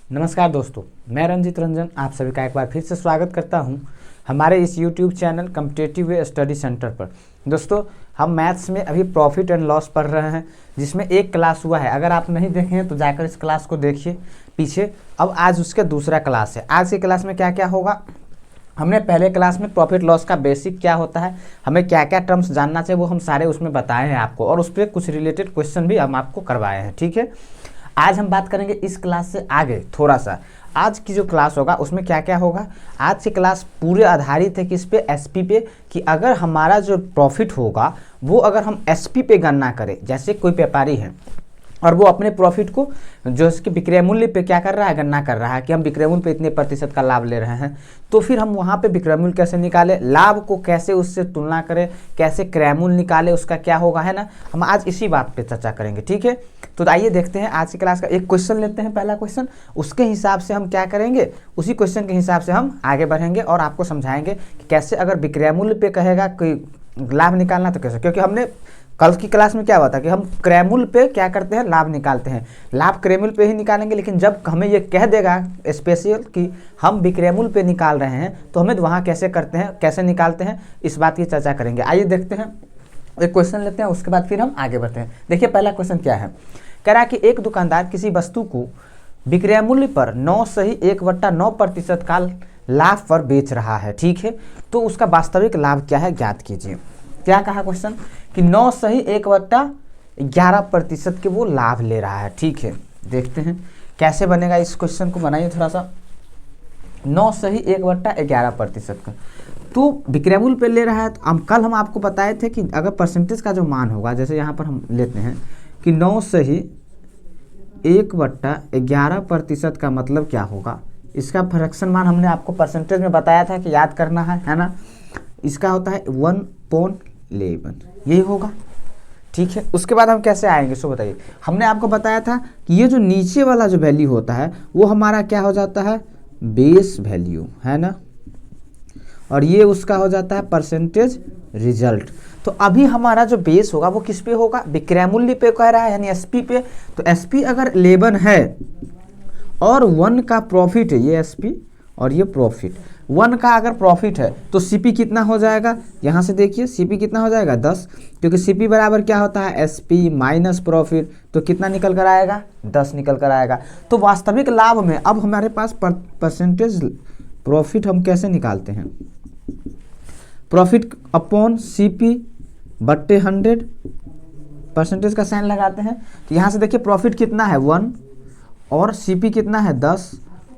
नमस्कार दोस्तों, मैं रंजित रंजन आप सभी का एक बार फिर से स्वागत करता हूं हमारे इस YouTube channel competitive study centre पर। दोस्तों, हम मैथ्स में अभी प्रॉफिट एंड लॉस पढ़ रहे हैं, जिसमें एक क्लास हुआ है। अगर आप नहीं देखे हैं तो जाकर इस क्लास को देखिए पीछे। अब आज उसका दूसरा क्लास है। आज की क्लास में क्या क्या होगा, हमने पहले क्लास में प्रॉफिट लॉस का बेसिक क्या होता है, हमें क्या क्या टर्म्स जानना चाहिए, वो हम सारे उसमें बताए हैं आपको, और उस पर कुछ रिलेटेड क्वेश्चन भी हम आपको करवाए हैं। ठीक है, आज हम बात करेंगे इस क्लास से आगे थोड़ा सा। आज की जो क्लास होगा उसमें क्या क्या होगा, आज की क्लास पूरे आधारित है किस पे, एसपी पे, कि अगर हमारा जो प्रॉफिट होगा वो अगर हम एसपी पे गणना करें, जैसे कोई व्यापारी है और वो अपने प्रॉफिट को जो इसके विक्रय मूल्य पे क्या कर रहा है, गणना कर रहा है कि हम विक्रय मूल्य पे इतने प्रतिशत का लाभ ले रहे हैं, तो फिर हम वहाँ पे विक्रय मूल्य कैसे निकालें, लाभ को कैसे उससे तुलना करें, कैसे क्रय मूल्य निकालें, उसका क्या होगा, है ना। हम आज इसी बात पे चर्चा करेंगे। ठीक है, तो आइए देखते हैं आज की क्लास का एक क्वेश्चन लेते हैं। पहला क्वेश्चन, उसके हिसाब से हम क्या करेंगे, उसी क्वेश्चन के हिसाब से हम आगे बढ़ेंगे और आपको समझाएंगे कि कैसे अगर विक्रय मूल्य पे कहेगा कोई लाभ निकालना तो कैसे। क्योंकि हमने कल की क्लास में क्या हुआ था कि हम क्रय मूल्य पे क्या करते हैं, लाभ निकालते हैं, लाभ क्रय मूल्य पे ही निकालेंगे। लेकिन जब हमें ये कह देगा स्पेशल कि हम विक्रय मूल्य पे निकाल रहे हैं, तो हमें वहाँ कैसे करते हैं, कैसे निकालते हैं, इस बात की चर्चा करेंगे। आइए देखते हैं, एक क्वेश्चन लेते हैं, उसके बाद फिर हम आगे बढ़ते हैं। देखिए पहला क्वेश्चन क्या है, कह रहा है कि एक दुकानदार किसी वस्तु को विक्रय मूल्य पर 9/1/9% का लाभ पर बेच रहा है। ठीक है, तो उसका वास्तविक लाभ क्या है, ज्ञात कीजिए। क्या कहा क्वेश्चन कि 9/1/11% के वो लाभ ले रहा है। ठीक है, देखते हैं कैसे बनेगा। इस क्वेश्चन को बनाइए थोड़ा सा। 9/1/11% का तो विक्रय मूल्य पे ले रहा है। तो कल हम आपको बताए थे कि अगर परसेंटेज का जो मान होगा, जैसे यहाँ पर हम लेते हैं कि 9/1/11% का मतलब क्या होगा, इसका फ्रैक्शन मान हमने आपको परसेंटेज में बताया था कि याद करना है ना। इसका होता है 1/11, यही होगा। ठीक है, उसके बाद हम कैसे आएंगे सो बताइए। हमने आपको बताया था कि ये जो नीचे वाला जो वैल्यू होता है वो हमारा क्या हो जाता है, बेस वैल्यू, है ना, और ये उसका हो जाता है परसेंटेज रिजल्ट। तो अभी हमारा जो बेस होगा वो किस पे होगा, विक्रय मूल्य पे कह रहा है, यानी एसपी पे। तो एसपी अगर 11 है और 1 का प्रॉफिट है, ये एसपी और ये प्रॉफिट, 1 का अगर प्रॉफिट है तो सीपी कितना हो जाएगा, यहाँ से देखिए सीपी कितना हो जाएगा 10, क्योंकि सीपी बराबर क्या होता है, एसपी माइनस प्रॉफिट। तो कितना निकल कर आएगा, 10 निकल कर आएगा। तो वास्तविक लाभ में अब हमारे पास परसेंटेज प्रॉफिट हम कैसे निकालते हैं, प्रॉफिट अपॉन सीपी बट्टे 100, परसेंटेज का साइन लगाते हैं। तो यहाँ से देखिए प्रॉफिट कितना है 1 और सीपी कितना है 10,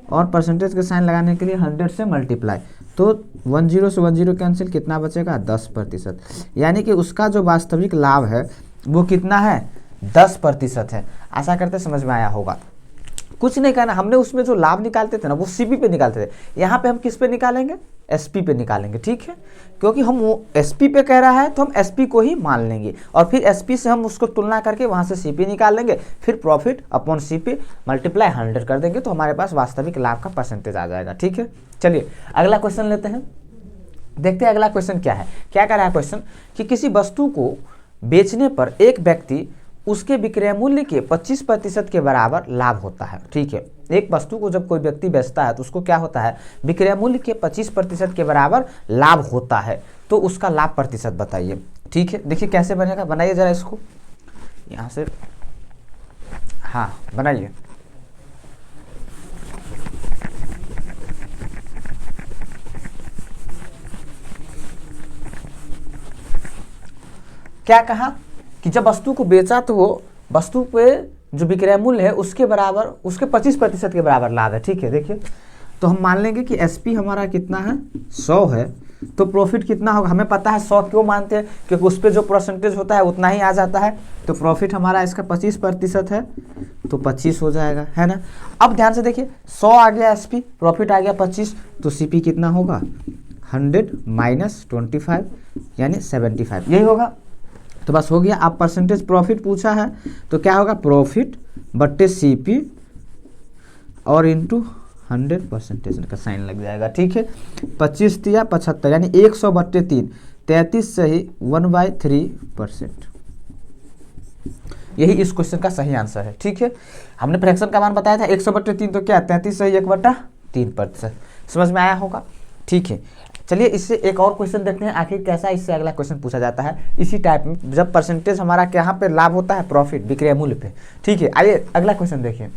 और परसेंटेज के साइन लगाने के लिए 100 से मल्टीप्लाई, तो 10 से 10 कैंसिल, कितना बचेगा 10%। यानी कि उसका जो वास्तविक लाभ है वो कितना है, 10% है। आशा करते समझ में आया होगा। कुछ नहीं करना, हमने उसमें जो लाभ निकालते थे ना वो सीपी पे निकालते थे, यहाँ पे हम किस पे निकालेंगे, एसपी पे निकालेंगे। ठीक है, क्योंकि हम वो एसपी पे कह रहा है तो हम एसपी को ही मान लेंगे, और फिर एसपी से हम उसको तुलना करके वहाँ से सीपी निकाल लेंगे, फिर प्रॉफिट अपॉन सीपी मल्टीप्लाई 100 कर देंगे, तो हमारे पास वास्तविक लाभ का परसेंटेज आ जाएगा। ठीक है, चलिए अगला क्वेश्चन लेते हैं, देखते हैं अगला क्वेश्चन क्या है। क्या कह रहा है क्वेश्चन कि किसी वस्तु को बेचने पर एक व्यक्ति उसके विक्रय मूल्य के 25% के बराबर लाभ होता है। ठीक है, एक वस्तु को जब कोई व्यक्ति बेचता है तो उसको क्या होता है, विक्रय मूल्य के 25% के बराबर लाभ होता है। तो उसका लाभ प्रतिशत बताइए। ठीक है, देखिए कैसे बनेगा, बनाइए जरा इसको यहाँ से, हाँ बनाइए। क्या कहा कि जब वस्तु को बेचा तो वो वस्तु पे जो विक्रय मूल्य है उसके बराबर, उसके 25% के बराबर लाभ है। ठीक है, देखिए तो हम मान लेंगे कि एसपी हमारा कितना है 100 है, तो प्रॉफिट कितना होगा, हमें पता है 100 क्यों मानते हैं, क्योंकि उस पर जो परसेंटेज होता है उतना ही आ जाता है। तो प्रॉफिट हमारा इसका 25% है, तो 25 हो जाएगा, है ना। अब ध्यान से देखिए 100 आ गया एसपी, प्रॉफिट आ गया 25, तो सीपी कितना होगा 100 माइनस 25 यानी 75, यही होगा। तो बस हो गया। आप परसेंटेज प्रॉफिट पूछा है तो क्या होगा, प्रॉफिट बट्टे सीपी और इंटू 100% का साइन लग जाएगा। ठीक है, 25 या 75 यानी 100/3, 33 से ही 1/3%। यही इस क्वेश्चन का सही आंसर है। ठीक है, हमने फ्रैक्शन का मान बताया था 100/3 तो क्या 33 सही 1/3%। समझ में आया होगा। ठीक है, चलिए इससे एक और क्वेश्चन देखते हैं आखिर कैसा इससे अगला क्वेश्चन पूछा जाता है इसी टाइप में, जब परसेंटेज हमारा यहाँ पे लाभ होता है प्रॉफिट विक्रय मूल्य पे। ठीक है, आइए अगला क्वेश्चन देखिए।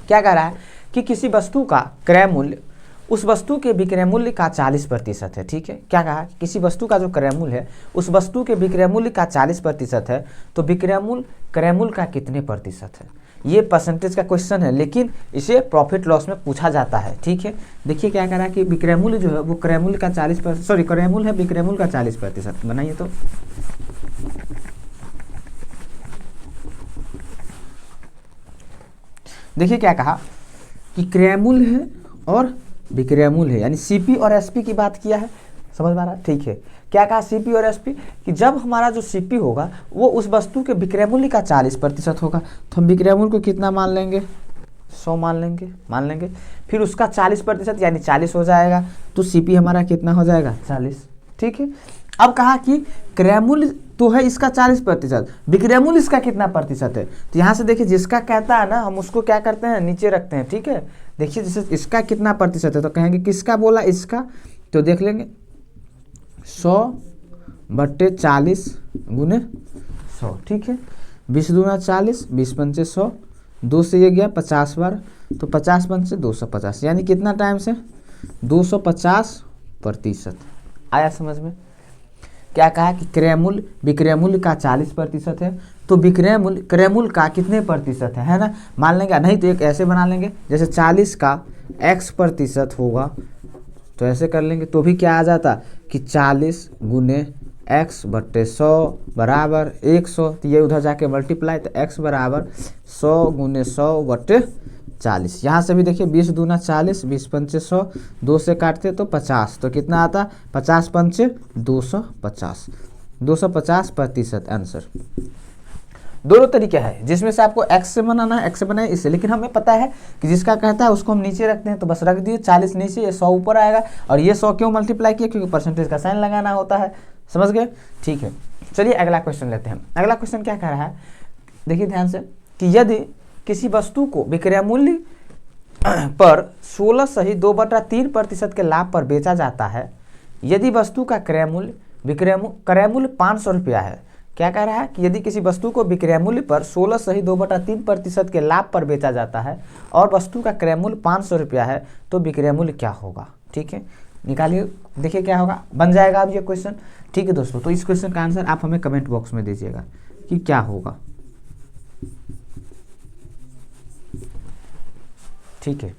क्या कह रहा है कि किसी वस्तु का क्रय मूल्य उस वस्तु के विक्रय मूल्य का 40% है। ठीक है, क्या कहा, किसी वस्तु का जो क्रय मूल्य है उस वस्तु के विक्रय मूल्य का 40% है, तो विक्रय मूल्य क्रय मूल्य का कितने प्रतिशत है। ये परसेंटेज का क्वेश्चन है, लेकिन इसे प्रॉफिट लॉस में पूछा जाता है। ठीक है, देखिए क्या कह रहा है कि विक्रय मूल्य जो है वो क्रय मूल्य का 40%, सॉरी क्रय मूल्य है विक्रय मूल्य का 40%। बनाइए तो देखिए क्या कहा कि क्रय मूल्य है और विक्रय मूल्य है, यानी सीपी और एसपी की बात किया है। समझ में आ रहा है। ठीक है, क्या कहा सीपी और एसपी कि जब हमारा जो सीपी होगा वो उस वस्तु के विक्रय मूल्य का 40% होगा, तो हम विक्रय मूल्य को कितना मान लेंगे 100 मान लेंगे। फिर उसका 40% यानी 40 हो जाएगा, तो सीपी हमारा कितना हो जाएगा 40। ठीक है, अब कहा कि क्रय मूल्य तो है इसका 40%, विक्रय मूल्य इसका कितना प्रतिशत है। तो यहाँ से देखिए जिसका कहता है ना हम उसको क्या करते हैं नीचे रखते हैं। ठीक है, देखिए जैसे इसका कितना प्रतिशत है तो कहेंगे किसका बोला इसका, तो देख लेंगे 100/40 गुने 100। ठीक है, 20 दूना 40, 20 पंचे 100, 2 से ये गया 50 बार, तो 50 पंचे 250, यानी कितना टाइम से 250%। आया समझ में। क्या कहा कि क्रय मूल्य विक्रय मूल्य का 40% है, तो विक्रय मूल्य क्रय मूल्य का कितने प्रतिशत है ना, मान लेंगे। नहीं तो एक ऐसे बना लेंगे जैसे 40 का x% होगा, तो ऐसे कर लेंगे तो भी क्या आ जाता कि 40 गुने x/100 बराबर 100, तो ये उधर जाके मल्टीप्लाई, तो x बराबर 100 गुने 100/40। यहाँ से भी देखिए 20 दूना 40, 20 पंचे 100, 2 से काटते तो 50, तो कितना आता 50 पंचे 250, 250% आंसर। दोनों तरीके हैं जिसमें से आपको x से बनाना है, x से बनाए इससे, लेकिन हमें पता है कि जिसका कहता है उसको हम नीचे रखते हैं, तो बस रख दिए 40 नीचे, ये 100 ऊपर आएगा, और ये 100 क्यों मल्टीप्लाई किया, क्योंकि परसेंटेज का साइन लगाना होता है। समझ गए। ठीक है, चलिए अगला क्वेश्चन लेते हैं। अगला क्वेश्चन क्या कह रहा है, देखिए ध्यान से कि यदि किसी वस्तु को विक्रय मूल्य पर 16 सही 2/3% के लाभ पर बेचा जाता है, यदि वस्तु का क्रय मूल्य क्रय मूल्य 500 रुपया है। क्या कह रहा है कि यदि किसी वस्तु को विक्रय मूल्य पर 16 सही 2/3% के लाभ पर बेचा जाता है और वस्तु का क्रय मूल्य 500 रुपया है, तो विक्रय मूल्य क्या होगा। ठीक है, निकालिए, देखिए क्या होगा, बन जाएगा अब ये क्वेश्चन। ठीक है दोस्तों, तो इस क्वेश्चन का आंसर आप हमें कमेंट बॉक्स में दीजिएगा कि क्या होगा। ठीक है।